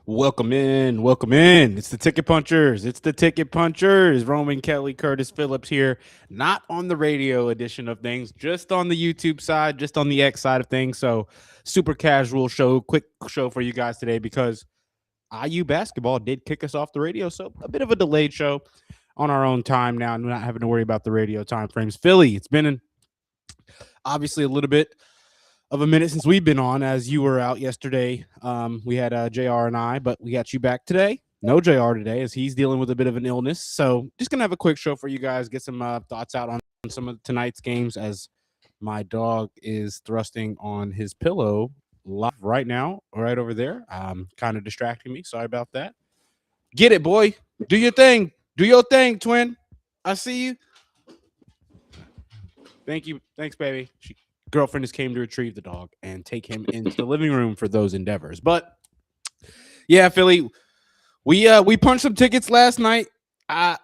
Welcome in, welcome in. It's the Ticket Punchers. It's the Ticket Punchers. Roman, Kelly, Curtis, Phillips here. Not on the radio edition of things, just on the YouTube side, just on the X side of things. So super casual show, quick show for you guys today because IU basketball did kick us off the radio. So a bit of a delayed show on our own time now, and not having to worry about the radio time frames. Philly, it's been obviously a little bit of a minute since we've been on, as you were out yesterday. We had JR and I, but we got you back today. No JR today, as he's dealing with a bit of an illness. So just going to have a quick show for you guys, get some thoughts out on some of tonight's games, as my dog is thrusting on his pillow live right now, right over there. Kind of distracting me. Sorry about that. Get it, boy. Do your thing. Do your thing, twin. I see you. Thank you. Thanks, baby. Girlfriend just came to retrieve the dog and take him into the living room for those endeavors. But yeah, Philly, we punched some tickets last night.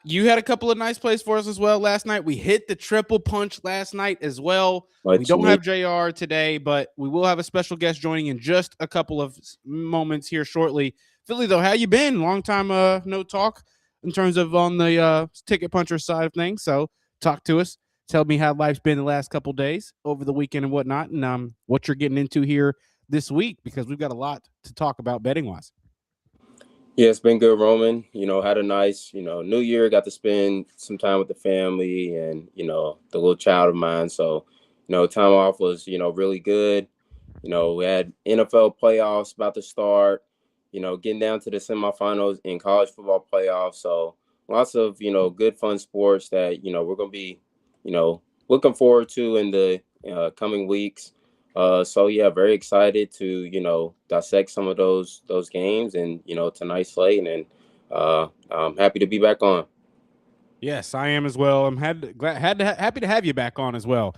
You had a couple of nice plays for us as well last night. We hit the triple punch last night as well. We don't have JR today, but we will have a special guest joining in just a couple of moments here shortly. Philly, though, how you been? Long time no talk in terms of on the ticket puncher side of things. So talk to us. Tell me how life's been the last couple days over the weekend and whatnot, and what you're getting into here this week, because we've got a lot to talk about betting wise. Yeah, it's been good, Roman. Had a nice, New Year, got to spend some time with the family and, the little child of mine. So, time off was, really good. We had NFL playoffs about to start, getting down to the semifinals in college football playoffs. So lots of, good, fun sports that, we're going to be, looking forward to in the coming weeks. So yeah, very excited to, dissect some of those games and, tonight's slate, and I'm happy to be back on. Yes, I am as well. I'm happy to have you back on as well.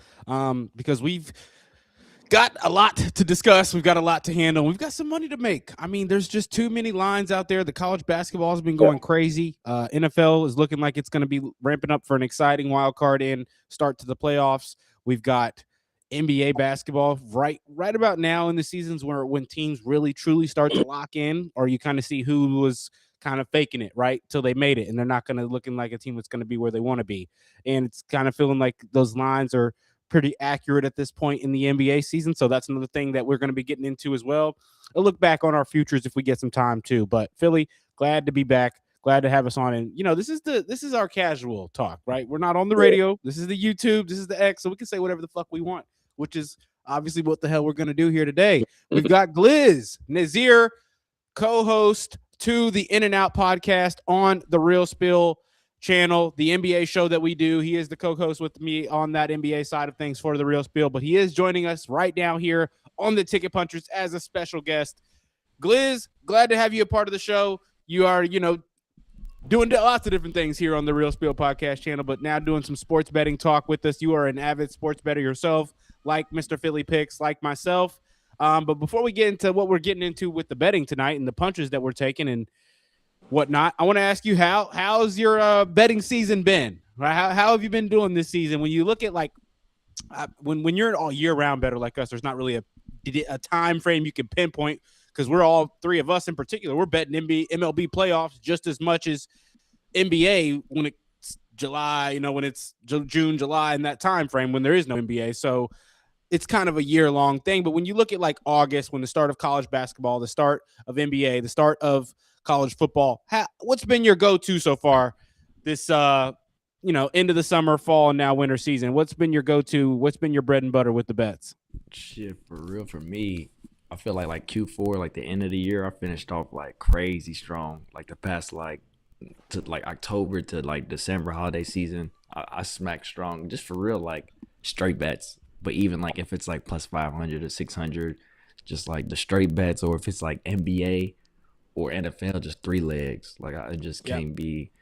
Because we've got a lot to discuss. We've got a lot to handle. We've got some money to make. I mean, there's just too many lines out there. The college basketball has been going crazy. NFL is looking like it's going to be ramping up for an exciting wild card in start to the playoffs. We've got NBA basketball right about now in the seasons when teams really truly start to lock in, or you kind of see who was kind of faking it right till they made it, and they're not going to looking like a team that's going to be where they want to be. And it's kind of feeling like those lines are pretty accurate at this point in the NBA season. So that's another thing that we're going to be getting into as well. I'll look back on our futures if we get some time too. But Philly, glad to be back. Glad to have us on. And this is our casual talk, right? We're not on the radio. This is the YouTube. This is the X. So we can say whatever the fuck we want, which is obviously what the hell we're going to do here today. We've got Gliz Nazir, co-host to the In and Out podcast on the Real Spill channel, the NBA show that we do. He is the co-host with me on that NBA side of things for the Real Spill, but he is joining us right now here on the Ticket Punchers as a special guest. Gliz, glad to have you a part of the show. You are, doing lots of different things here on the Real Spill podcast channel, but now doing some sports betting talk with us. You are an avid sports bettor yourself, like Mr. Philly Picks, like myself. But before we get into what we're getting into with the betting tonight and the punches that we're taking and whatnot, I want to ask you how's your betting season been? Right? How have you been doing this season? When you look at when you're an all year round bettor like us, there's not really a time frame you can pinpoint. Because we're all three of us in particular, we're betting MLB playoffs just as much as NBA when it's July, when it's June, July, in that time frame when there is no NBA. So it's kind of a year-long thing. But when you look at like August, when the start of college basketball, the start of NBA, the start of college football, what's been your go-to so far this, end of the summer, fall, and now winter season? What's been your go-to? What's been your bread and butter with the bets? Shit, for real, for me, I feel like Q4, like the end of the year, I finished off like crazy strong. Like the past to October to like December holiday season, I smacked strong just for real, like straight bets. But even like if it's like plus 500 or 600, just like the straight bets, or if it's like NBA or NFL, just three legs. Like I just can't be.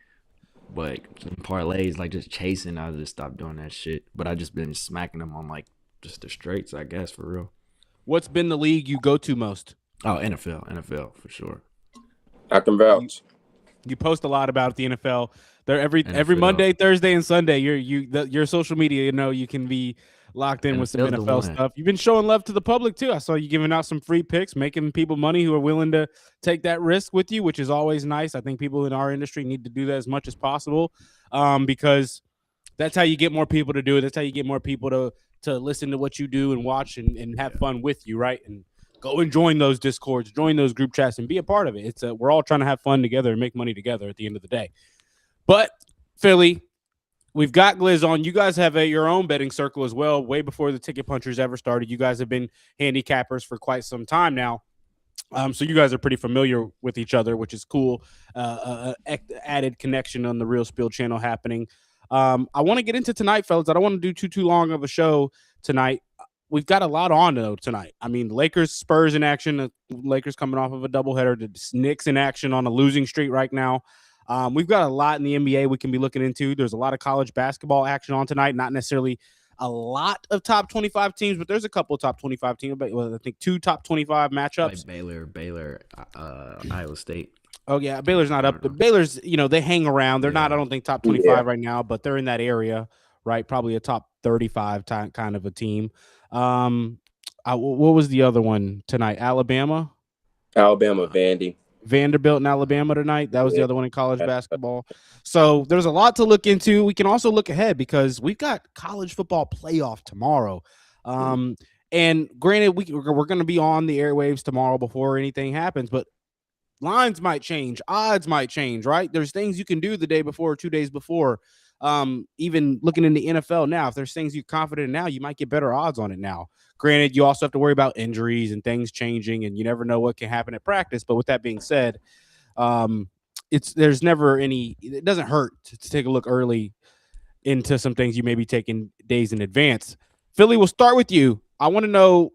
But parlays, like just chasing, I just stopped doing that shit. But I just been smacking them on like just the straights, I guess, for real. What's been the league you go to most? Oh, NFL for sure. I can vouch. You post a lot about the NFL. There every Monday, Thursday, and Sunday. Your social media, you can be locked in with some NFL stuff. You've been showing love to the public too. I saw you giving out some free picks, making people money who are willing to take that risk with you, which is always nice. I think people in our industry need to do that as much as possible, because that's how you get more people to do it. That's how you get more people to listen to what you do and watch and have fun with you, right? And go and join those Discords, join those group chats, and be a part of it. We're all trying to have fun together and make money together at the end of the day. But, Philly, we've got Gliz on. You guys have your own betting circle as well, way before the Ticket Punchers ever started. You guys have been handicappers for quite some time now. So you guys are pretty familiar with each other, which is cool. Added connection on the Real Spill channel happening. I want to get into tonight, fellas. I don't want to do too long of a show tonight. We've got a lot on, though, tonight. I mean, Lakers, Spurs in action. The Lakers coming off of a doubleheader. The Knicks in action on a losing streak right now. We've got a lot in the NBA we can be looking into. There's a lot of college basketball action on tonight. Not necessarily a lot of top 25 teams, but there's a couple of top 25 teams. I think 2 top 25 matchups. Like Baylor, Iowa State. Oh, yeah. Baylor's not up. Baylor's, they hang around. They're not, I don't think, top 25 right now, but they're in that area, right? Probably a top 35 kind of a team. What was the other one tonight? Alabama, Vandy. Vanderbilt and Alabama tonight. That was the other one in college basketball. So there's a lot to look into. We can also look ahead because we've got college football playoff tomorrow. And granted, we're going to be on the airwaves tomorrow before anything happens, but lines might change, odds might change, right? There's things you can do the day before, 2 days before. Even looking in the NFL now, if there's things you're confident in now, you might get better odds on it now. Granted, you also have to worry about injuries and things changing, and you never know what can happen at practice. But with that being said, there's never any. It doesn't hurt to take a look early into some things you may be taking days in advance. Philly, we'll start with you. I want to know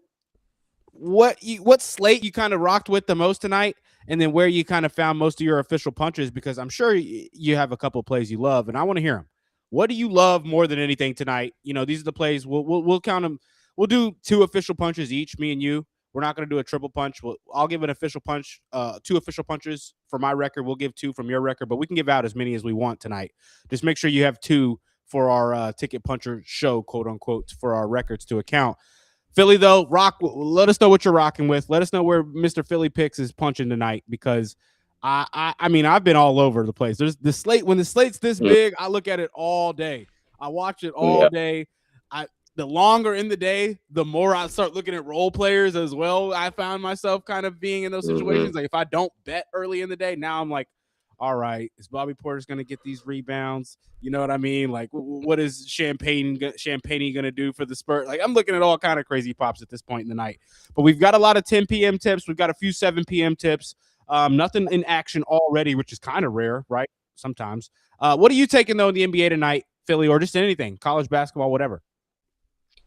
what slate you kind of rocked with the most tonight, and then where you kind of found most of your official punches, because I'm sure you have a couple of plays you love, and I want to hear them. What do you love more than anything tonight? These are the plays. We'll count them. We'll do 2 official punches each, me and you. We're not going to do a triple punch. I'll give an official punch, 2 official punches for my record. We'll give 2 from your record, but we can give out as many as we want tonight. Just make sure you have 2 for our ticket puncher show, quote unquote, for our records to account. Philly, though, let us know what you're rocking with. Let us know where Mr. Philly Picks is punching tonight, because I mean, I've been all over the place. There's the slate. When the slate's this big, I look at it all day. I watch it all day. The longer in the day, the more I start looking at role players as well. I found myself kind of being in those situations. Like if I don't bet early in the day, now I'm like, all right, is Bobby Portis going to get these rebounds? You know what I mean? Like, what is Champagne going to do for the Spurs? Like, I'm looking at all kind of crazy pops at this point in the night. But we've got a lot of 10 p.m. tips. We've got a few 7 p.m. tips. Nothing in action already, which is kind of rare, right? Sometimes. What are you taking, though, in the NBA tonight, Philly, or just anything, college basketball, whatever?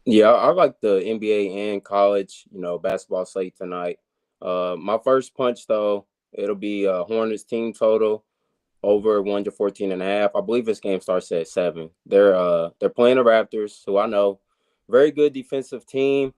Yeah, I like the NBA and college, basketball slate tonight. My first punch, though, it'll be Hornets team total over 114.5. I believe this game starts at 7. They're playing the Raptors, who I know, very good defensive team,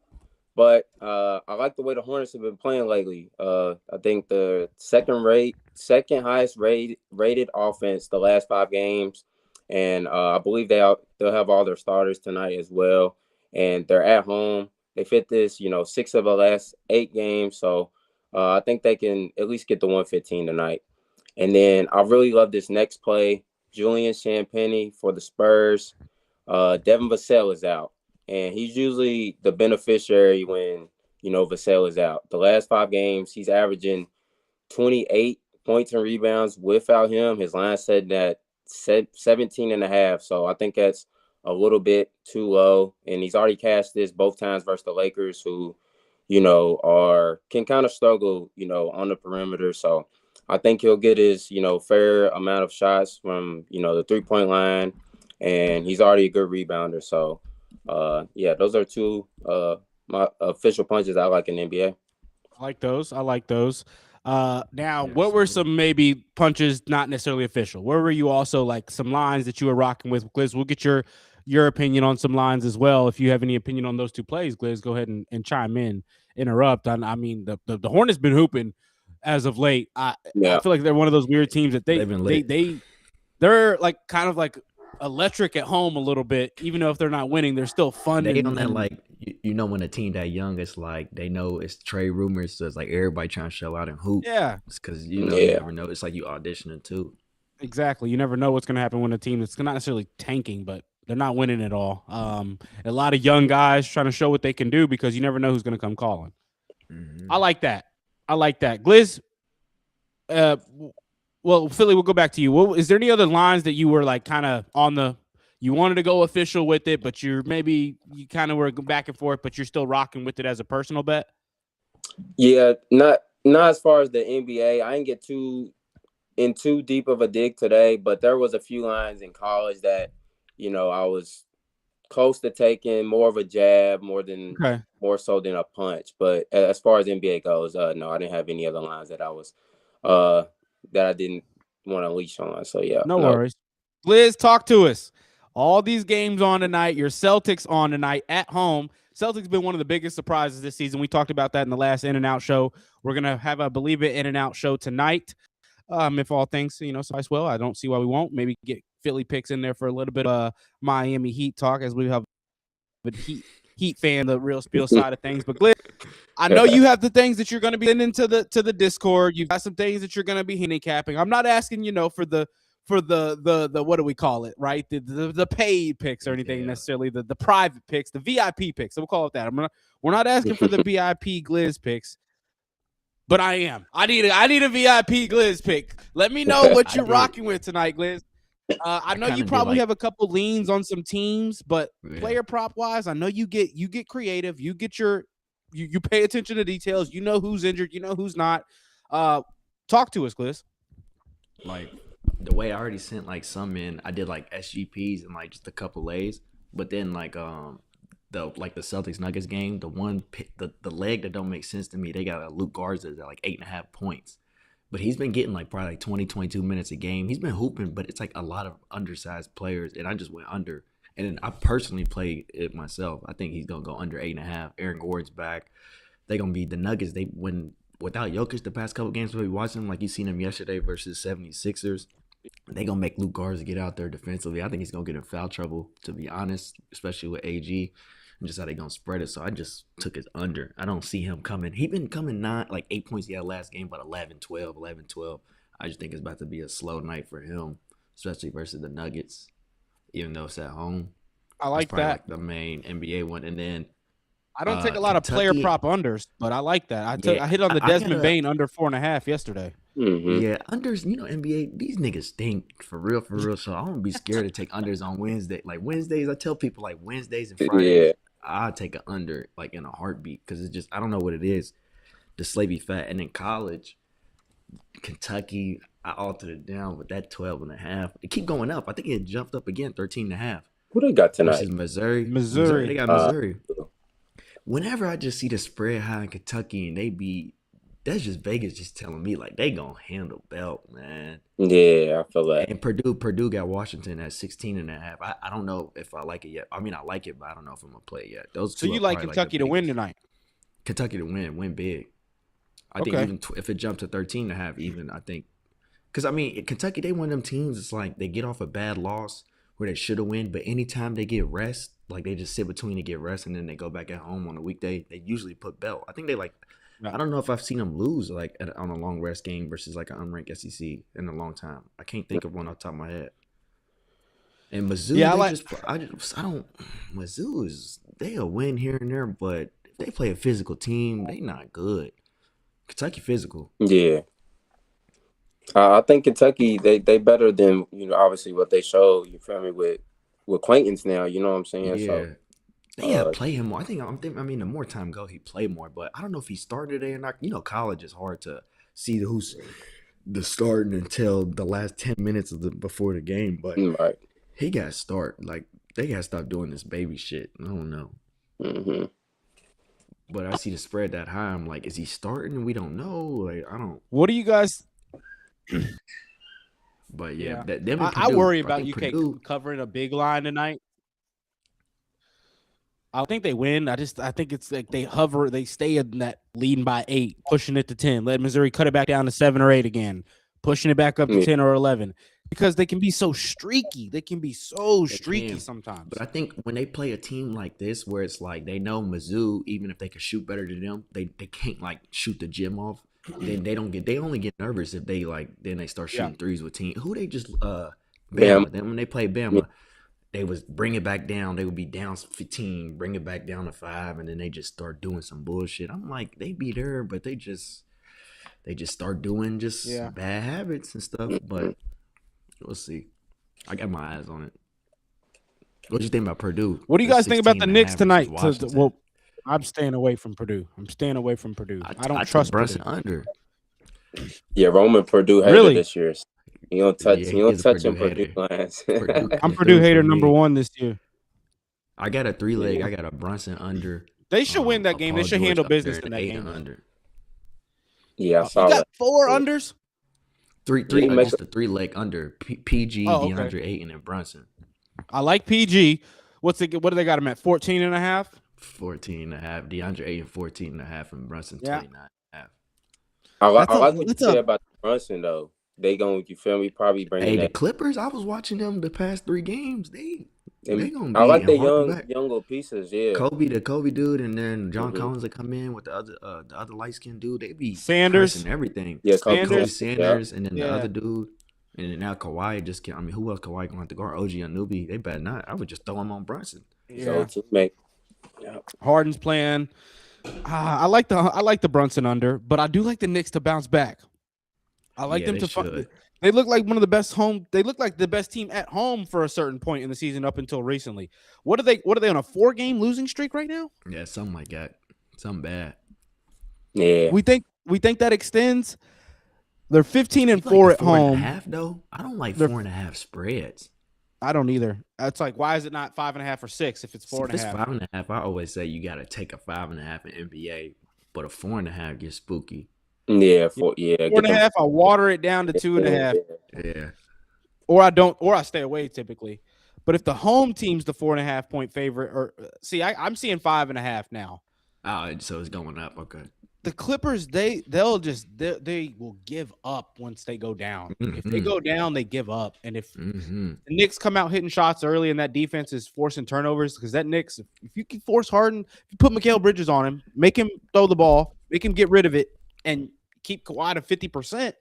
but I like the way the Hornets have been playing lately. I think the second highest rated offense the last 5 games, and I believe they'll have all their starters tonight as well. And they're at home. They fit this, 6 of the last 8 games. So I think they can at least get the 115 tonight. And then I really love this next play. Julian Champagnie for the Spurs. Devin Vassell is out. And he's usually the beneficiary when, Vassell is out. The last 5 games, he's averaging 28 points and rebounds without him. His line said that 17.5. So I think that's a little bit too low, and he's already cashed this both times versus the Lakers, who, can kind of struggle, on the perimeter. So I think he'll get his, fair amount of shots from, the 3-point line, and he's already a good rebounder. So, those are 2 my official punches I like in the NBA. I like those. Now, what were some maybe punches not necessarily official? Where were you also like some lines that you were rocking with? Gliz, we'll get your opinion on some lines as well. If you have any opinion on those 2 plays, Gliz, go ahead and chime in, interrupt. I mean, the Hornets been hooping as of late. I feel like they're one of those weird teams that they're like kind of like electric at home a little bit. Even though if they're not winning, they're still fun. They on that, like, when a team that young, it's like they know it's trade rumors, so it's like everybody trying to show out and hoop. Yeah, because you never know. It's like you auditioning too. Exactly. You never know what's going to happen when a team that's not necessarily tanking, but they're not winning at all. A lot of young guys trying to show what they can do because you never know who's going to come calling. Mm-hmm. I like that. Gliz, well, Philly, we'll go back to you. Is there any other lines that you were like kind of you wanted to go official with it, but you kind of were back and forth, but you're still rocking with it as a personal bet? Yeah, not as far as the NBA. I didn't get too deep of a dig today, but there was a few lines in college that, I was close to taking more of a jab, more so than a punch. But as far as NBA goes, no, I didn't have any other lines that I was that I didn't want to leash on. So yeah, no worries. Liz, talk to us. All these games on tonight. Your Celtics on tonight at home. Celtics been one of the biggest surprises this season. We talked about that in the last In and Out show. We're gonna have a Believe It In and Out show tonight. If all things, suffice well, I don't see why we won't. Maybe get Philly picks in there for a little bit of Miami Heat talk as we have a Heat fan, the real Spiel side of things. But Glenn, I know you have the things that you're going to be sending to the Discord. You've got some things that you're going to be handicapping. I'm not asking, for the what do we call it, right? The paid picks or anything necessarily. The private picks, the VIP picks. So we'll call it that. We're not asking for the VIP Gliz picks. But I am. I need a VIP Gliz pick. Let me know what you're rocking with tonight, Gliz. I know you probably have a couple leans on some teams, but player prop wise, I know you get creative. You get you pay attention to details. You know who's injured. You know who's not. Talk to us, Gliz. Like the way I already sent like some in, I did like SGPs and like just a couple lays, but then like the Celtics Nuggets game, the leg that don't make sense to me, they got Luke Garza at like 8.5 points. But he's been getting like probably like 20, 22 minutes a game. He's been hooping, but it's like a lot of undersized players, and I just went under. And then I personally played it myself. I think he's going to go under 8.5. Aaron Gordon's back. They're going to be the Nuggets. They win without Jokic the past couple games we watched them, like you seen him yesterday versus 76ers. They're going to make Luke Garza get out there defensively. I think he's going to get in foul trouble, to be honest, especially with AG. And just how they gonna spread it. So I just took his under. I don't see him coming. He been coming 8 points he had last game, but 11, 12. I just think it's about to be a slow night for him, especially versus the Nuggets, even though it's at home. I like that. Like the main NBA one. And then I don't take a lot of player prop unders, but I like that. I hit on the Desmond Bain under 4.5 yesterday. Mm-hmm. Yeah, unders, NBA, these niggas stink for real, for real. So I don't be scared to take unders on Wednesday. Like Wednesdays, I tell people like Wednesdays and Yeah. Fridays, I take an under like in a heartbeat because it's just I don't know what it is. The slavey fat. And in college, Kentucky, I altered it down with that 12.5. It keep going up. I think it jumped up again, 13.5 Who they got tonight? versus Missouri. Missouri. They got Missouri. Whenever I just see the spread high in Kentucky and they be, that's just Vegas just telling me like they gonna handle belt, man. Yeah, I feel that. And Purdue got Washington at 16.5. I don't know if I like it yet. I mean, I like it, but I don't know if I'm gonna play it yet. Those So two you are like probably, Kentucky the to win biggest. tonight? Kentucky to win big. I think Okay. even if it jumped to 13.5, even I think, because I mean Kentucky, they one of them teams. It's like they get off a bad loss where they should have win, but anytime they get rest, like they just sit between to get rest, and then they go back at home on a weekday. They usually put belt. I think they like. No. I don't know if I've seen them lose like on a long rest game versus like an unranked SEC in a long time. I can't think of one off the top of my head. And Mizzou, Yeah, I don't. Mizzou is they'll win here and there, but if they play a physical team, they not good. Kentucky physical. Yeah. I think Kentucky, they better than, obviously what they show, you feel me, with Quaintance now, you know what I'm saying? Yeah. So They gotta play him more. I mean, the more time go, he play more. But I don't know if he started today or not. College is hard to see who's the starting until the last 10 minutes before the game. But right. he got to start. Like they gotta stop doing this baby shit. I don't know. Mm-hmm. But I see the spread that high. I'm like, is he starting? We don't know. Like I don't. What do you guys? But yeah, Yeah. them and I Purdue, worry I about think UK Purdue- covering a big line tonight. I think they win. I think it's like they hover, they stay in that leading by 8, pushing it to 10. Let Missouri cut it back down to 7 or 8 again, pushing it back up to 10 or 11 because they can be so streaky. They can be so streaky sometimes. But I think when they play a team like this, where it's like they know Mizzou, even if they can shoot better than them, they can't like shoot the gym off. Then they only get nervous if they then they start shooting threes with team. Who they just Bama. Then when they play Bama, they was bring it back down. They would be down 15, bring it back down to 5, and then they just start doing some bullshit. I'm like, they be there, but they just start doing bad habits and stuff. But we'll see. I got my eyes on it. What do you think about Purdue? What do you guys think about the Knicks tonight? Well, I'm staying away from Purdue. I don't I trust Brunson Purdue. under. Yeah, Roman Purdue hater Really? this year. You don't touch. Yeah, you he don't is a touch Purdue him Purdue hater. lines. I'm Purdue hater for number me. 1 this year. I got a 3-leg. I got a Brunson under. They should win that a game. Paul They should George handle up there business and in that 8 game. under. Yeah, I You saw got that. 4 unders? Three, he makes just a 3-leg under. PG, Oh, okay. DeAndre Ayton, and Brunson. I like PG. What do they got him at? 14.5? 14.5. DeAndre Ayton 14.5 and Brunson Yeah. 29.5. I like That's what you said about Brunson though. They gonna, you feel me? Probably bring Hey, the that. Clippers, I was watching them the past 3 games. They gonna be I like the harping young little pieces. Yeah, the Kobe dude, and then John Mhm. Collins that come in with the other light skinned dude. They be Sanders. pressing everything. yeah. Sanders. Sanders, and then the Yeah. other dude, and then now Kawhi just can't. I mean, who else Kawhi gonna have to guard? OG Anunoby. They better not. I would just throw him on Brunson. So teammate. Yeah. Harden's playing. I like the Brunson under, but I do like the Knicks to bounce back. I like Yeah, them they to should. They look like one of the best home. They look like the best team at home for a certain point in the season up until recently. What are they on a 4-game losing streak right now? Yeah, something like that. Something bad. Yeah. We think that extends. They're 15 and You 4 like at the 4.5 home. though. I don't like They're- 4.5 spreads. I don't either. It's like, why is it not 5.5 or 6 if it's See, 4.5? if it's 5.5, I always say you got to take a 5.5 in NBA, but a 4.5 gets spooky. Yeah. Get 4.5. I water it down to 2.5. Yeah. Or I stay away typically. But if the home team's the 4.5 point favorite, I'm seeing 5.5 now. Oh, so it's going up. Okay. The Clippers, they will give up once they go down. If they Mhm. go down, they give up. And if Mm-hmm. the Knicks come out hitting shots early and that defense is forcing turnovers, because that Knicks, if you can force Harden, if you put Mikal Bridges on him, make him throw the ball, make him get rid of it, and keep Kawhi to 50%,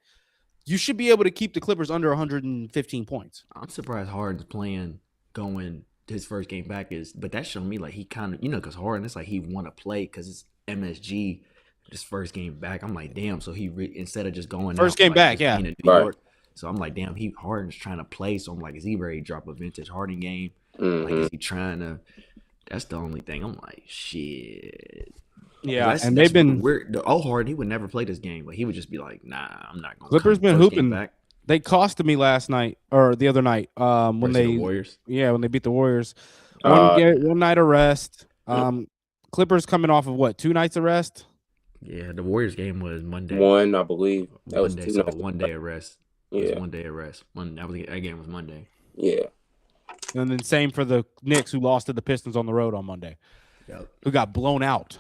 you should be able to keep the Clippers under 115 points. I'm surprised Harden's playing going his first game back but that's showing me like he kind of, because Harden, it's like he want to play because it's MSG this first game back. I'm like, damn. So he instead of just going First out, game like, back, just yeah. being in New Right. York. So I'm like, damn, Harden's trying to play. So I'm like, is he ready to drop a vintage Harden game? Mhm. Like, is he trying to? That's the only thing. I'm like, shit. Yeah, and they've been weird. The old Harden, he would never play this game, but he would just be like, nah, I'm not going. Clippers been first game hooping. back. They costed me last night or the other night. When Versus they the Warriors. when they beat the Warriors. One night of rest. Clippers coming off of what, 2 nights of rest? Yeah, the Warriors game was Monday. One, I believe. That was Monday, 2 so nights. 1 day of rest. It was Yeah. 1 day of rest. That game was Monday. Yeah. And then same for the Knicks, who lost to the Pistons on the road on Monday, who got blown out.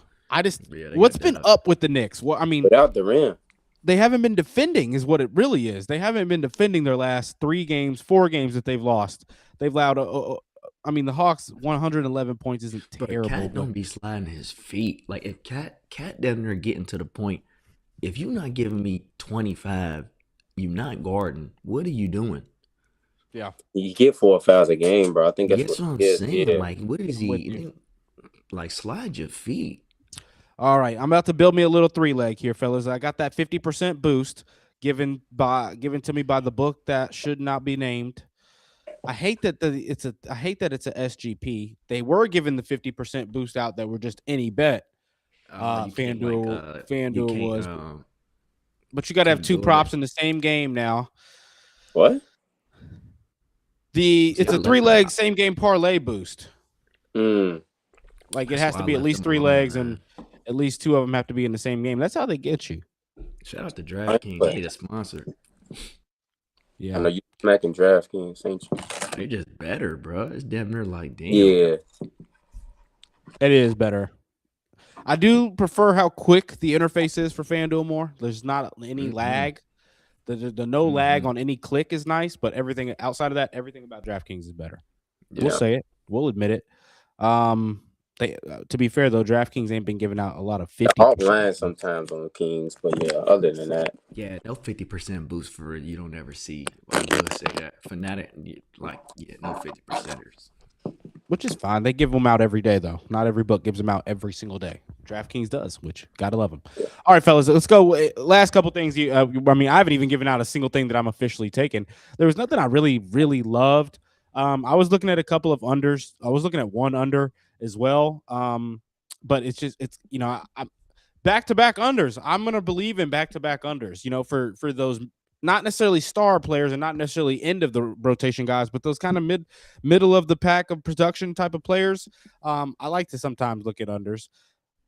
What's been up with the Knicks? Well, I mean, Without Durant. they haven't been defending is what it really is. They haven't been defending their last 3 games, 4 games that they've lost. They've allowed, the Hawks 111 points isn't terrible. Cat don't be sliding his feet. Like, if Cat down there getting to the point, if you're not giving me 25, you're not guarding. What are you doing? Yeah. You get 4 fouls a game, bro. I think that's What I'm it is. saying. Yeah. Like, what is he? Like, slide your feet. All right, I'm about to build me a little 3-leg here, fellas. I got that 50% boost given to me by the book that should not be named. I hate that it's a SGP. They were given the 50% boost out that were just any bet. FanDuel was, but you got to have 2 props in the same game now. What? It's a 3-leg same game parlay boost. Like, it has That's to why be I at left least them 3 alone, legs, man. and at least 2 of them have to be in the same game. That's how they get you. Shout out to DraftKings. They need a sponsor. Yeah. I know you smacking DraftKings, ain't you? They're just better, bro. It's damn near like, damn. Yeah. It is better. I do prefer how quick the interface is for FanDuel more. There's not any lag. The no lag on any click is nice, but everything outside of that, everything about DraftKings is better. Yeah. We'll say it. We'll admit it. They to be fair though, DraftKings ain't been giving out a lot of 50. I'll line sometimes on the Kings, but yeah, other than that. Yeah, no 50% boost for you don't ever see. I will say that. Fanatic, no 50%ers. Which is fine. They give them out every day though. Not every book gives them out every single day. DraftKings does, which gotta love them. All right, fellas, let's go. Last couple things. I haven't even given out a single thing that I'm officially taking. There was nothing I really, really loved. I was looking at a couple of unders. I was looking at 1 under as well. But it's I'm back-to-back unders. I'm gonna believe in back-to-back unders. For those not necessarily star players and not necessarily end of the rotation guys, but those kind of middle of the pack of production type of players. I like to sometimes look at unders.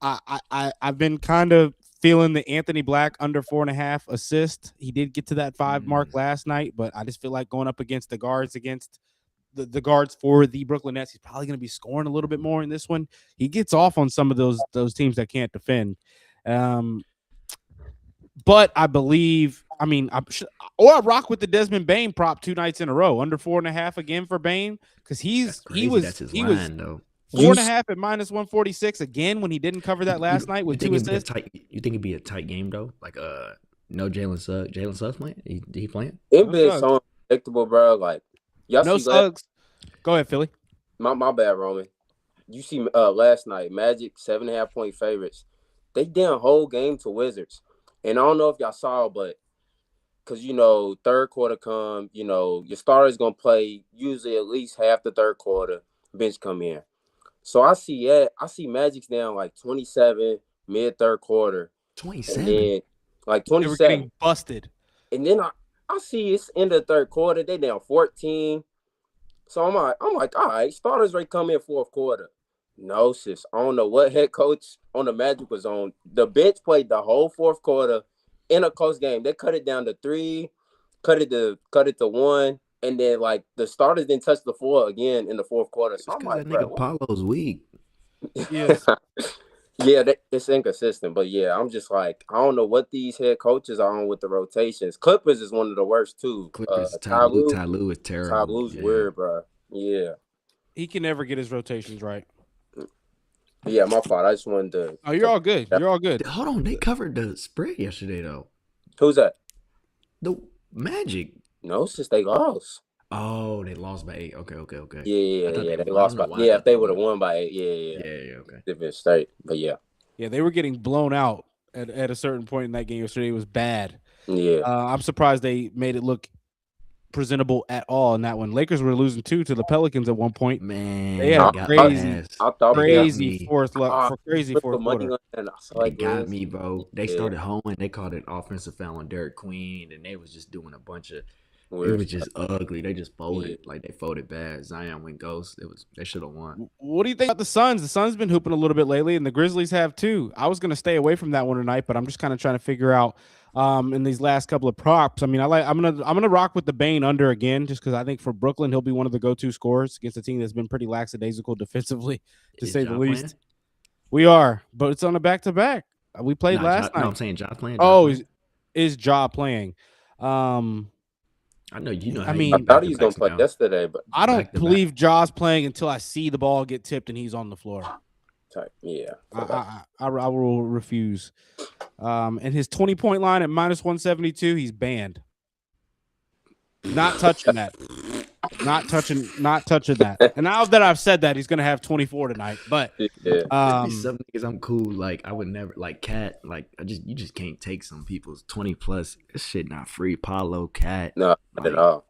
I've been kind of feeling the Anthony Black under 4.5 assist. He did get to that 5 mark last night, but I just feel like going up against the guards the guards for the Brooklyn Nets, he's probably going to be scoring a little bit more in this one. He gets off on some of those teams that can't defend. But I believe, I rock with the Desmond Bane prop 2 nights in a row, under 4.5 again for Bane, because he was 4.5 at -146 again when he didn't cover that last night with 2 assists. You think it'd be a tight game though? Like no Jalen Suggs. Jalen Suggs playing? He playing? It been so unpredictable, bro. Like y'all no Suggs. Go ahead, Philly. My bad, Roman. You see, last night Magic 7.5 point favorites. They damn whole game to Wizards, and I don't know if y'all saw, but because third quarter come, your starter's gonna play usually at least half the third quarter. Bench come in, so I see Magic's down like 27 mid third quarter. 27, and then, like 27, they were getting busted, and then I see it's end of the third quarter. They down 14. So I'm like, all right, starters ready come in fourth quarter. No, sis. I don't know what head coach on the Magic was on. The bench played the whole fourth quarter in a close game. They cut it down to 3, cut it to 1, and then like the starters didn't touch the floor again in the fourth quarter. So I'm like, that nigga Paulo's weak. Yes. Yeah, it's inconsistent. But yeah, I'm just like, I don't know what these head coaches are on with the rotations. Clippers is one of the worst too. Clippers, Ty Lue is terrible. Ty Lue's weird, bro. Yeah. He can never get his rotations right. Yeah, my fault. I just wanted to. Oh, you're all good. You're all good. Hold on, they covered the spread yesterday though. Who's that? The Magic. No, since they lost. Oh, they lost by 8. Okay. Yeah. They lost by. Yeah, if they would have won by 8, yeah. Okay. They've been straight, but yeah. Yeah, they were getting blown out. at a certain point in that game yesterday. It was bad. Yeah. I'm surprised they made it look presentable at all in that one. Lakers were losing 2 to the Pelicans at one point. Man, They had crazy crazy fourth money quarter. on They got me, bro. They started hoeing. They called it offensive foul on Derek Queen, and they was just doing a bunch of. It was just ugly. They just folded they folded bad. Zion went ghost. They should have won. What do you think about the Suns? The Suns been hooping a little bit lately, and the Grizzlies have too. I was gonna stay away from that one tonight, but I'm just kind of trying to figure out in these last couple of props. I mean, I'm gonna rock with the Bane under again, just because I think for Brooklyn he'll be one of the go-to scorers against a team that's been pretty lackadaisical defensively, to say the least. Playing? We are, but it's on a back-to-back. We played last night. No, I'm saying Ja playing. Is Ja playing? I know you know. I thought he was gonna play yesterday, but I don't believe Ja's playing until I see the ball get tipped and he's on the floor. Yeah, I will refuse. And his 20-point line at -172, he's banned. Not touching that. Not touching that. And now that I've said that, he's gonna have 24 tonight. But some niggas I'm cool. Like I would never Cat. Like you just can't take some people's 20 plus. This shit not free. Paulo, Cat. No, not at all.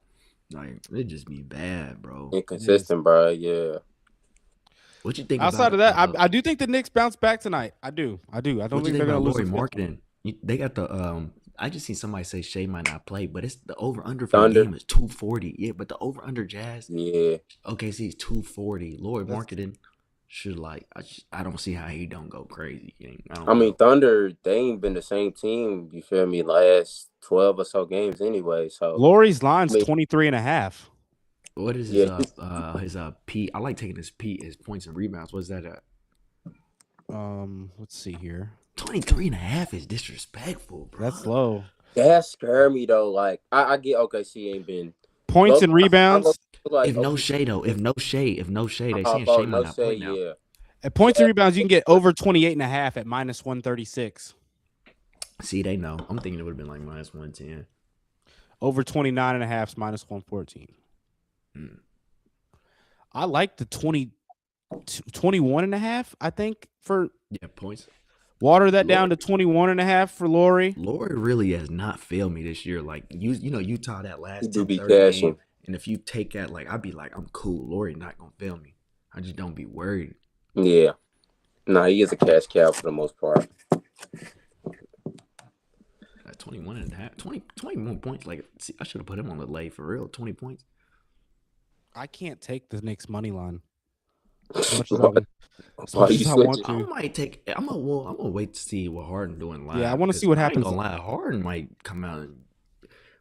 Like it just be bad, bro. Inconsistent, bro. Yeah. What you think? Outside of that, I do think the Knicks bounce back tonight. I do. I don't think they're gonna lose. Marketing. They got the I just seen somebody say Shea might not play, but it's the over-under for the game is 240. Yeah, but the over-under Jazz. Yeah. OKC is 240. Lord Marketing should I don't see how he don't go crazy. I mean, Thunder, they ain't been the same team, you feel me, last 12 or so games anyway. So Laurie's line's 23.5. What is his P? I like taking his points and rebounds. What's that at? Let's see here. 23.5 is disrespectful, bro. That's low. That scared me though. Like I get OKC ain't been points and rebounds. If no Shea, they saying Shea might not play now. Yeah. At points and rebounds, you can get over 28.5 at -136. See, they know. I'm thinking it would have been like -110. Over 29.5 is -114. I like the 21.5. I think for points. Water that down to 21.5 for Laurie. Laurie really has not failed me this year. Like Utah that last 30 game, and if you take that, I'd be like, I'm cool. Laurie not gonna fail me. I just don't be worried. Yeah, he is a cash cow for the most part. 21.5, 21 points. I should have put him on the lay for real. 20 points. I can't take the Knicks money line. I might take. I'm gonna wait to see what Harden doing live. Yeah, I want to see what happens. Harden might come out,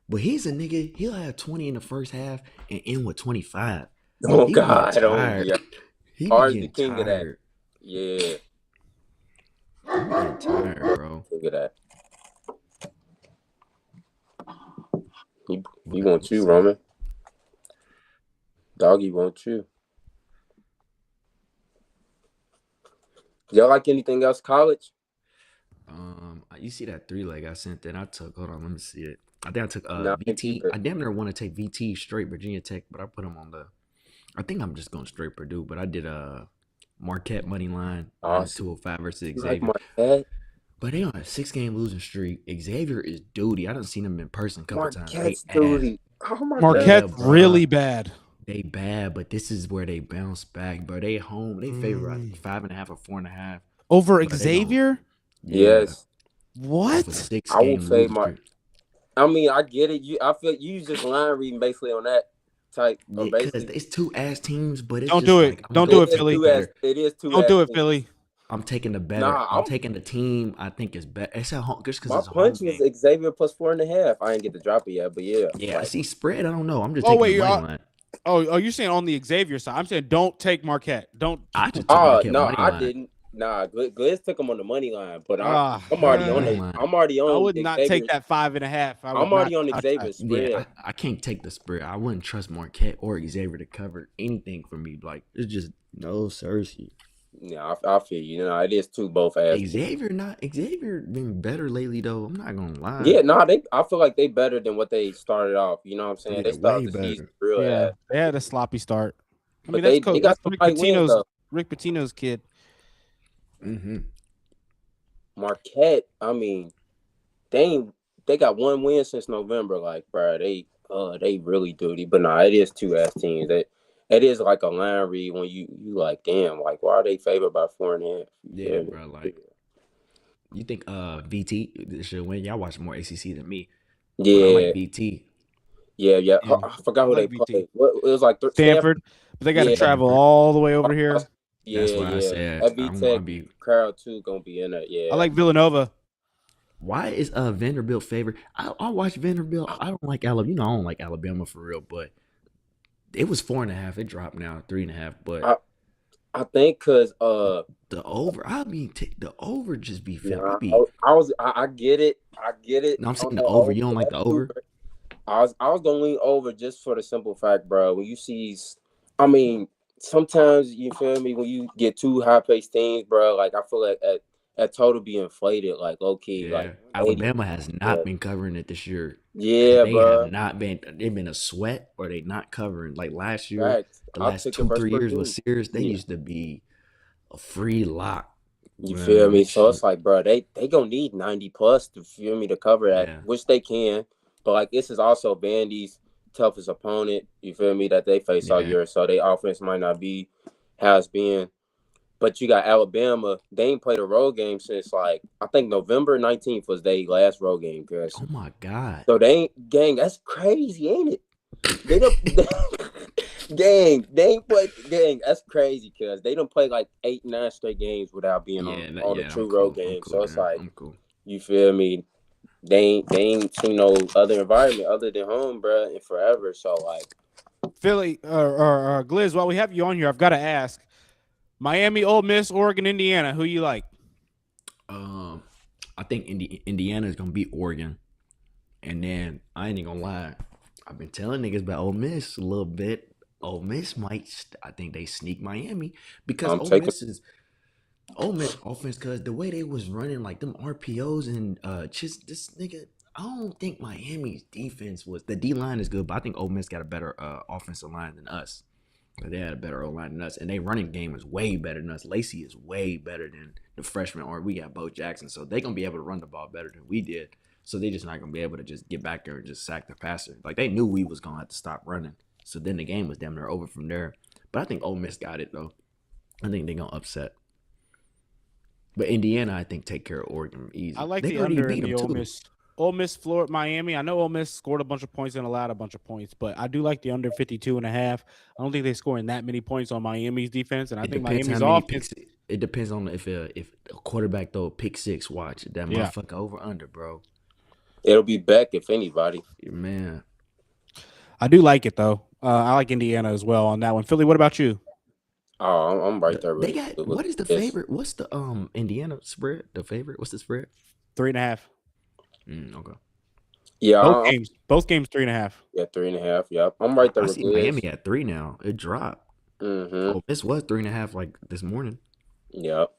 but he's a nigga. He'll have 20 in the first half and end with 25. Oh God, Harden's the king of that. Yeah, I'm getting tired, bro. Look at that. He wants you, Roman. Doggy wants you. Y'all like anything else college? You see that 3-leg I sent that I took? Hold on, let me see it. I think I took VT. I damn near want to take VT straight Virginia Tech, but I put them on I think I'm just going straight Purdue, but I did Marquette money line 205 versus Xavier. Like but they on a 6-game losing streak. Xavier is duty. I done seen him in person a couple times. Marquette's really bad. They bad, but this is where they bounce back, bro. They home. They favor 5.5 or 4.5 over Xavier. Yes. What? I will say I mean, I get it. I feel you just line reading basically on that type. It's two ass teams, but it's don't do it. Don't do it, Philly. It is two. Don't do it, Philly. I'm taking the better. I'm taking the team I think is better. It's at home just because my punch was Xavier plus 4.5. I ain't get to drop it yet, but yeah. Yeah, I see spread. I don't know. I'm just taking the money line. Oh, you're saying on the Xavier side. I'm saying don't take Marquette. Don't. I just took Marquette money line. Didn't. Nah, Gliz took him on the money line, but I'm already on it. I'm already on. I would not take that 5.5. I'm already on Xavier's spread. Yeah, I can't take the spread. I wouldn't trust Marquette or Xavier to cover anything for me. Like it's just no Cersei. Yeah, I feel you. You know, it is both ass. Xavier been better lately though. I'm not gonna lie. Yeah, I feel like they better than what they started off. You know what I'm saying? They started the season real ass. They had a sloppy start. I mean, that's they got some Rick Pitino's kid. Mm-hmm. Marquette, I mean, they got one win since November. Like, bro, they really do. But nah, it is two ass teams. It is like a line read when you like, damn, like why are they favored by 4.5? You Yeah, feel me? bro. Like, you think VT should win? Y'all watch more ACC than me, but I like Yeah, VT. yeah, yeah. Yeah, I forgot I who they like VT. played. What it was like Stanford. Stanford, but they got to Yeah, travel Stanford. all the way over here. That's yeah, why I yeah. said That I V want to Tech be. crowd too gonna be in it. I Yeah. like Villanova. Why is Vanderbilt favored? I watch Vanderbilt. I don't like Alabama. You know, I don't like Alabama for real, but it was 4.5. It dropped now 3.5. But I think because the over, I mean, the over just be feeling. nah, It be. I get it. I get it No, I'm on saying that the over. over. You don't like the over? I was gonna lean over just for the simple fact, bro. When you see, I mean, sometimes you feel me when you get two high paced teams, bro. Like I feel like at total be inflated, like low key, like Yeah, 80. Alabama has Yeah, not been covering it this year. yeah, They have bro. not been. They've been a sweat, or they not covering. Like last year, Facts. the I last took it two versus 3 years Purdue. was serious. They Yeah. used to be a free lock. You feel me? So Shit. it's like, bro, they gonna need 90 plus to feel me to cover that, Yeah, which they can. But like this is also Vandy's toughest opponent. You feel me that they face all yeah. year, so their offense might not be has been. But you got Alabama. They ain't played a road game since like I think November 19th was their last road game, cause Oh my God. so they ain't gang. That's crazy, ain't it? They don't. Gang, they ain't played. Gang, that's crazy because they don't play like 8, 9 straight games without being Yeah, on a yeah. I'm true road cool. I'm game. cool. So it's Then like I'm cool. you feel me. They ain't seen no other environment other than home, bro, in forever. So like, Philly or Gliz, while we have you on here, I've got to ask: Miami, Ole Miss, Oregon, Indiana. Who you like? I think Indiana is gonna beat Oregon, and then I ain't gonna lie. I've been telling niggas about Ole Miss a little bit. Ole Miss might. I think they sneak Miami because I'm taking. Ole Miss offense, cause the way they was running like them RPOs and just this nigga. I don't think Miami's defense was the D line is good, but I think Ole Miss got a better offensive line than us. They had a better O line than us, and their running game is way better than us. Lacey is way better than the freshman, or we got Bo Jackson, so they're gonna be able to run the ball better than we did. So they just not gonna be able to just get back there and just sack the passer. Like they knew we was gonna have to stop running. So then the game was damn near over from there. But I think Ole Miss got it though. I think they're gonna upset. But Indiana, I think, take care of Oregon easy. I like They the already under beat in them the Ole too. Miss. Ole Miss, Florida, Miami. I know Ole Miss scored a bunch of points and allowed a bunch of points, but I do like the under 52.5. I don't think they're scoring that many points on Miami's defense, and I It think depends how Miami's many offense. picks. It depends on if a quarterback throw a pick six. Watch that Yeah. motherfucker over under, bro. It'll be Beck if anybody. Man, I do like it though. I like Indiana as well on that one. Philly, what about you? Oh, I'm right there they with got what is the this. favorite? What's the Indiana spread? The favorite? What's the spread? 3.5. Okay. Yeah, Both games 3.5. yeah, 3.5. Yep, I'm right there I with see Gliz. Miami at 3 now. It dropped. Mm-hmm. Oh, this was 3.5 like this morning. Yep.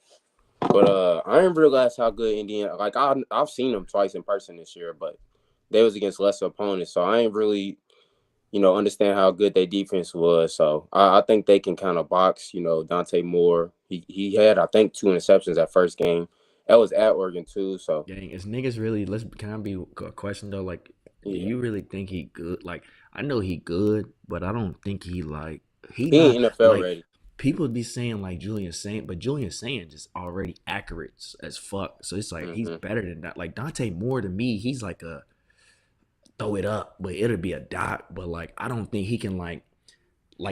But I didn't realize how good Indiana. Like I've seen them twice in person this year, but they was against lesser opponents, so I ain't really understand how good their defense was. So I think they can kind of box. Dante Moore. He had I think 2 interceptions that first game. That was at Oregon too. So Gang, is niggas really? Can I be a question though? Like, do yeah, you really think he good? Like, I know he good, but I don't think he like he he not ain't NFL like ready. people be saying like Julian Saint, but Julian Saint just already accurate as fuck. So it's like he's better than that. Like Dante Moore to me, he's like a throw it up, but it'll be a dot. But like I don't think he can like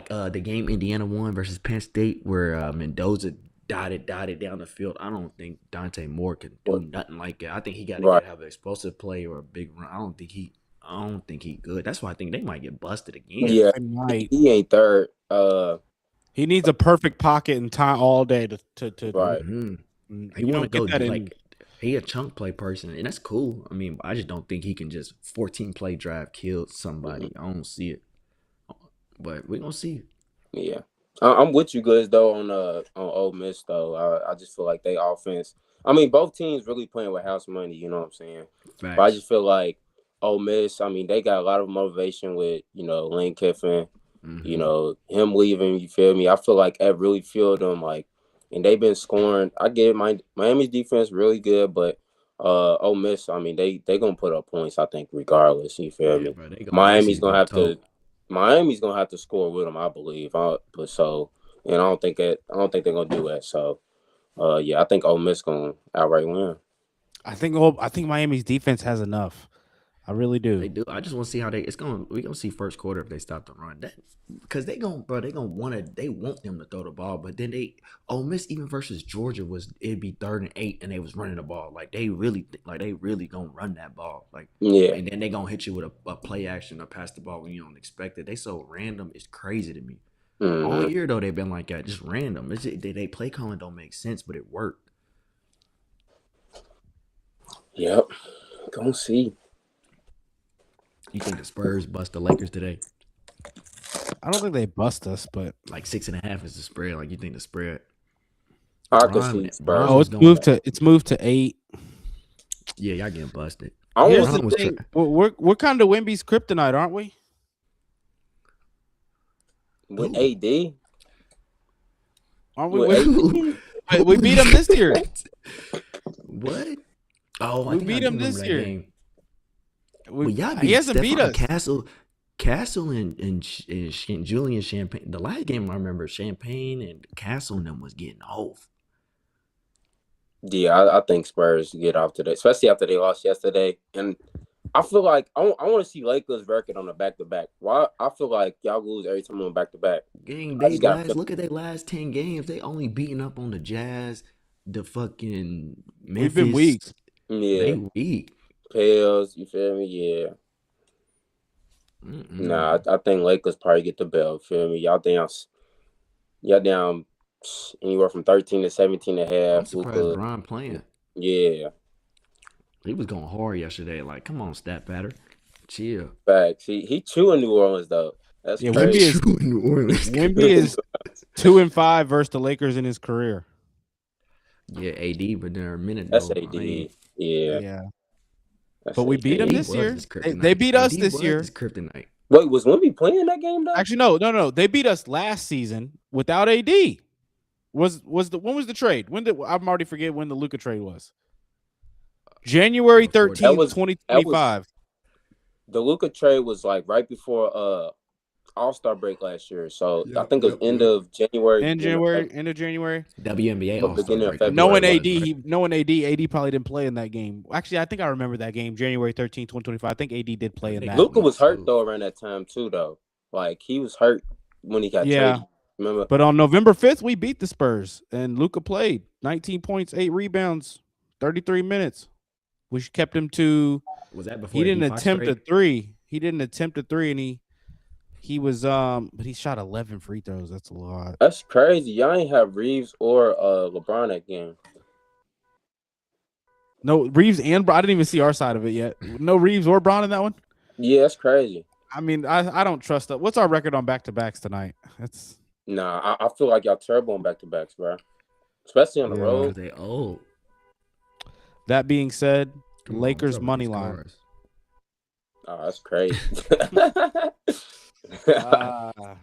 the game Indiana won versus Penn State where Mendoza dotted down the field. I don't think Dante Moore can do nothing like that. I think he got to have an explosive play or a big run. I don't think he good. That's why I think they might get busted again. Yeah, he ain't third. He needs a perfect pocket and time all day to right. Mm-hmm. He want to go like he a chunk play person, and that's cool. I mean, I just don't think he can just 14 play drive kill somebody. I don't see it, but we gonna see. Yeah, I'm with you guys though on Ole Miss though. I just feel like they offense. I mean, both teams really playing with house money. You know what I'm saying? Facts. But I just feel like Ole Miss. I mean, they got a lot of motivation with Lane Kiffin. Mm-hmm. Him leaving. You feel me? I feel like that really fueled them. Like and they've been scoring. I get it, Miami's defense really good, but Ole Miss, I mean, they gonna put up points. I think regardless. You feel me? Bro, Miami's gonna have to. Miami's gonna have to score with them, I believe. And I don't think they're gonna do that. So, yeah, I think Ole Miss gonna outright win. I think Miami's defense has enough. I really do. They do. I just want to see how we're gonna see first quarter if they stop the run. Because they want them to throw the ball, but then Ole Miss even versus Georgia it'd be 3rd and 8 and they was running the ball. Like they really gonna run that ball. Like and then they gonna hit you with a play action or pass the ball when you don't expect it. They so random, it's crazy to me. All year though they've been like that, just random. They play calling don't make sense, but it worked. Yep. Gonna see. You think the Spurs bust the Lakers today? I don't think they bust us, but like 6.5 is the spread. Like you think the spread? I can see Spurs. Oh, it's moved to 8. Yeah, y'all getting busted. Here's the thing. We're kind of Wemby's kryptonite, aren't we? With AD? Aren't we? We beat him this year. What? Oh, we beat him this year. Game. He hasn't beat us. Castle and Julian Champagne. The last game I remember, Champagne and Castle and them was getting off. Yeah, I think Spurs get off today, especially after they lost yesterday. And I feel like I want to see Lakers' record on a back-to-back. Why? I feel like y'all lose every time on back-to-back. Look at their last 10 games. They only beating up on the Jazz, the fucking Memphis. We've been weak. Yeah. They weak. Pels, you feel me? Yeah. Nah, I think Lakers probably get the belt. Feel me? Y'all down anywhere from 13 to 17 and a half. I'm surprised Bron playing. Yeah. He was going hard yesterday. Like, come on, stat patter. Chill. Facts. He chewing New Orleans though. That's crazy. Wemby is 2-5 versus the Lakers in his career. Yeah, AD, but they're a minute. That's AD. Yeah. But we beat them this year. They beat us this year. Kryptonite. Wait, was Wemby playing that game though? Actually, no. They beat us last season without AD. When was the trade? I'm already forget when the Luka trade was. January 13th, 2025. The Luka trade was like right before All-Star break last year. So I think it was end of January. End of January. WNBA All-Star break. Knowing AD probably didn't play in that game. Actually, I think I remember that game, January 13th, 2025. I think AD did play in that. Luka was hurt though around that time too, though. Like he was hurt when he got traded. Remember? But on November 5th, we beat the Spurs, and Luka played 19 points, 8 rebounds, 33 minutes. We kept him to. Was that before he didn't attempt a 3? He didn't attempt a 3, and he was but he shot 11 free throws. That's a lot. That's crazy. Y'all ain't have Reeves or LeBron that game. No, Reeves and I didn't even see our side of it yet. No Reeves or Bron in that one. Yeah, that's crazy. I mean, I don't trust that. What's our record on back-to-backs tonight? I feel like y'all terrible on back-to-backs, bro. Especially on the road. They old. That being said, Lakers money line. Oh, that's crazy.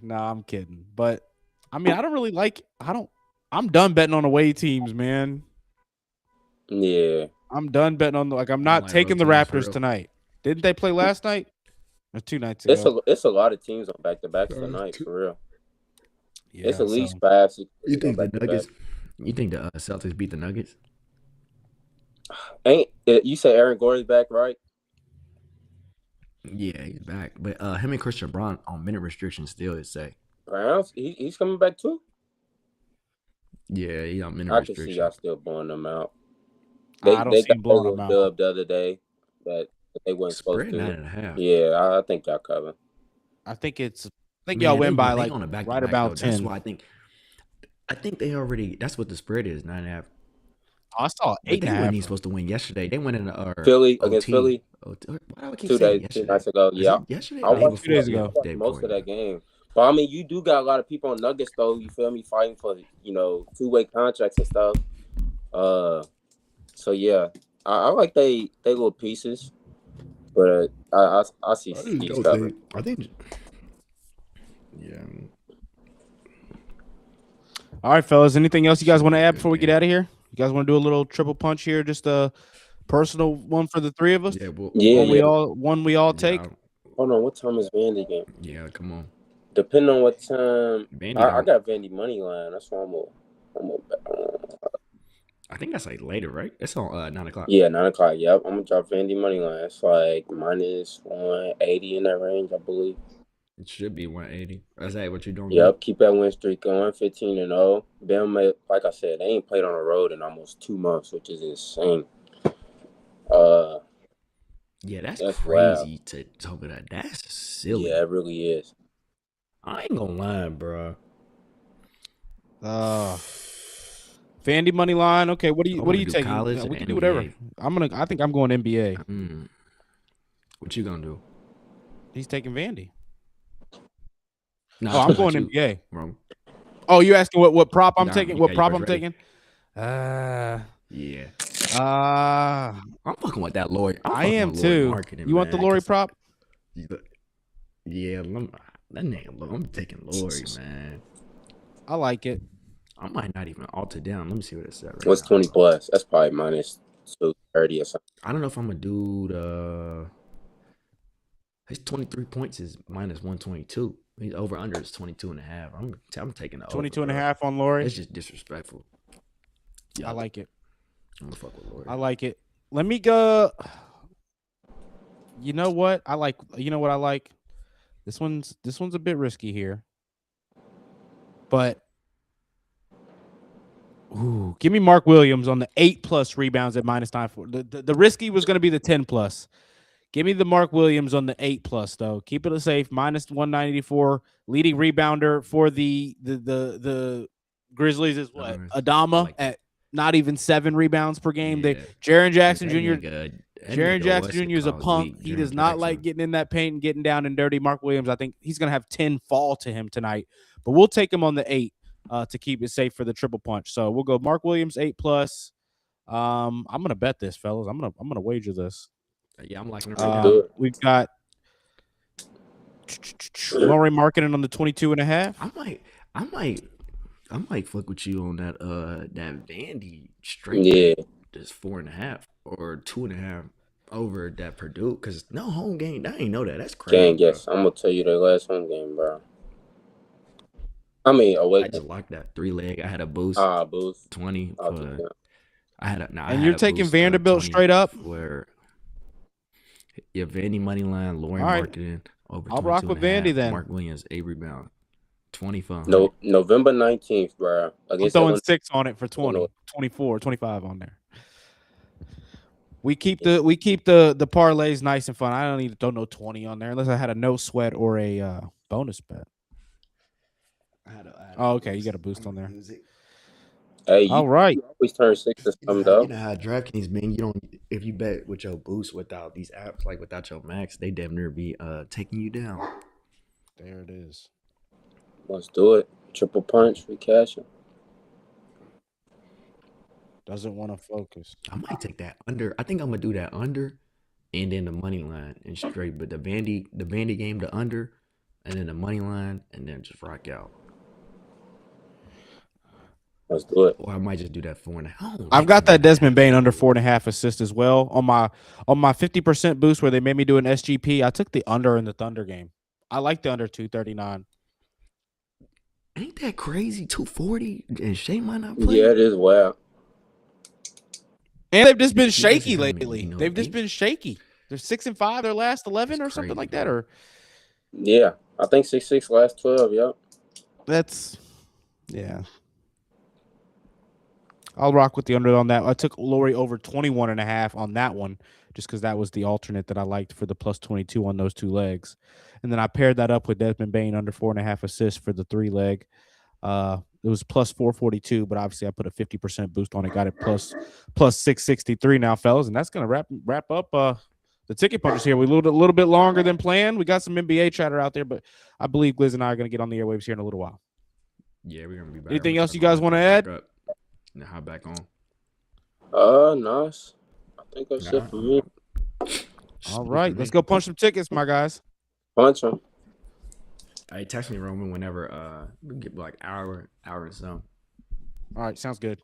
No, I'm kidding. But I mean, I don't really like. I'm done betting on away teams, man. Yeah, I'm done betting on I'm not taking the Raptors tonight. Didn't they play last night? Or 2 nights ago? It's a lot of teams on back-to-backs tonight, for real. Yeah, it's at least 5. You think the Nuggets? You think the Celtics beat the Nuggets? You say Aaron Gordon's back, right? Yeah, he's back. But him and Christian Braun on minute restrictions still, it say. Browns? He's coming back too? Yeah, he's on minute restrictions. I can see y'all still blowing them out. I don't see him blowing them out. Dub the other day that they weren't supposed to. 9.5. Yeah, I think y'all cover. I think y'all win by like on a right about 10. That's why I think they already. That's what the spread is, 9.5. I saw 8.5. They weren't supposed to win yesterday. They went in Philly against Philly. Why do I keep 2 nights ago. Yeah, yesterday. I watched 2 days ago. Most of that game. But I mean, you do got a lot of people on Nuggets though. You feel me? Fighting for 2-way contracts and stuff. So yeah, I like they little pieces, but I see stuff. I think. Yeah. All right, fellas. Anything else you guys Should want to be a add good before we get game. out of here? You guys want to do a little triple punch here? Just a personal one for the three of us. Yeah, well, Yeah, yeah. One we all yeah, take. Hold on, what time is Vandy game? yeah. Come on, Depending on what time, Vandy. I got Vandy money line. That's why I'm a I think that's like later, right? It's on 9:00. yeah, 9 o'clock. Yep, I'm gonna drop Vandy money line. It's like -180 in that range, I believe. It should be 180. Is that what you're doing? Yep, keep that win streak going, 15-0. Bama, like I said, they ain't played on the road in almost 2 months, which is insane. Yeah, that's wild. crazy to talk about that. That's silly. Yeah, it really is. I ain't gonna lie, bro. Vandy money line. Okay, what are you do taking? college We and can do whatever. NBA. I think I'm going NBA. What you gonna do? He's taking Vandy. No, I'm going NBA. Bro. Oh, you asking what prop I'm Nah, taking? you What got prop yours I'm ready? taking? Yeah. I'm fucking with that Lori. I am too. You want the Lori prop? Yeah, that nigga. I'm taking Lori, man. I like it. I might not even alter down. Let me see what it said. Right What's now. 20 plus? That's probably -230 or something. I don't know if I'm gonna do the. His 23 points is -122. His over under is 22.5. I'm taking the 22.5 on Lori. It's just disrespectful. Yeah, I like it. I'm gonna fuck with Lori. I like it. Let me go. You know what I like? You know what I like? This one's a bit risky here, but give me Mark Williams on the 8+ rebounds at -9. The risky was going to be the 10+. Give me the Mark Williams on the 8+ though. Keep it safe. -194 leading rebounder for the Grizzlies is what? Adama at not even 7 rebounds per game. Yeah. Jaren Jackson Jr. Jaren Jackson Jr. is a punk. He does not like getting in that paint and getting down and dirty. Mark Williams, I think he's going to have 10 fall to him tonight. But we'll take him on the 8 to keep it safe for the triple punch. So we'll go Mark Williams 8+. I'm going to bet this, fellas. I'm going to wager this. Yeah, I'm liking it right now. We've got Lori marketing on the 22.5. I might fuck with you on that that Vandy straight. Yeah, just 4.5 or 2.5 over that Purdue because no home game. I ain't know that. That's crazy. Gang, yes, I'm gonna tell you the last home game, bro. I mean, I just locked that 3-leg. I had a boost. Boost 20. I had a. And you're taking Vanderbilt straight up. Where your Vandy money line, Lauren marketing over. I'll rock with Vandy then. Mark Williams 8 rebound, 20 fun. No, November 19th, bro. I'm throwing 6 on it for 20, 24, 25 on there. We keep the parlays nice and fun. I don't need to throw no 20 on there unless I had a no sweat or a bonus bet. Okay, you got a boost on there. Hey, all right. You always turn 6 to something though. You know how DraftKings, man, you don't. If you bet with your boost without these apps, like without your max, they damn near be taking you down. There it is. Let's do it. Triple punch, we cash it. Doesn't want to focus. I might take that under. I think I'm gonna do that under, and then the money line and straight. But the Vandy game, the under, and then the money line, and then just rock out. Let's do it. Or I might just do that 4.5. I've got that Desmond Bane under 4.5 assists as well on my 50% boost where they made me do an SGP. I took the under in the Thunder game. I like the under 239. Ain't that crazy? 240 and Shea might not play. Yeah, it is wild. And they've just been shaky lately. They've just been shaky. They're 6-5. Their last 11 or something like that. Or yeah, I think 6-6 last 12. Yep. Yeah. I'll rock with the under on that. I took Lori over 21.5 on that one just because that was the alternate that I liked for the +22 on those 2 legs. And then I paired that up with Desmond Bane under 4.5 assists for the 3-leg. It was +442, but obviously I put a 50% boost on it. Got it plus 663 now, fellas. And that's going to wrap up the ticket punches here. We a little bit longer than planned. We got some NBA chatter out there, but I believe Gliz and I are going to get on the airwaves here in a little while. Yeah, we're going to be back. Anything else you guys want to add? Now, hop back on. Nice. I think that's it for me. All right, let's go punch some tickets, my guys. Punch them. Hey, text me, Roman, whenever we get like hour and some. All right, sounds good.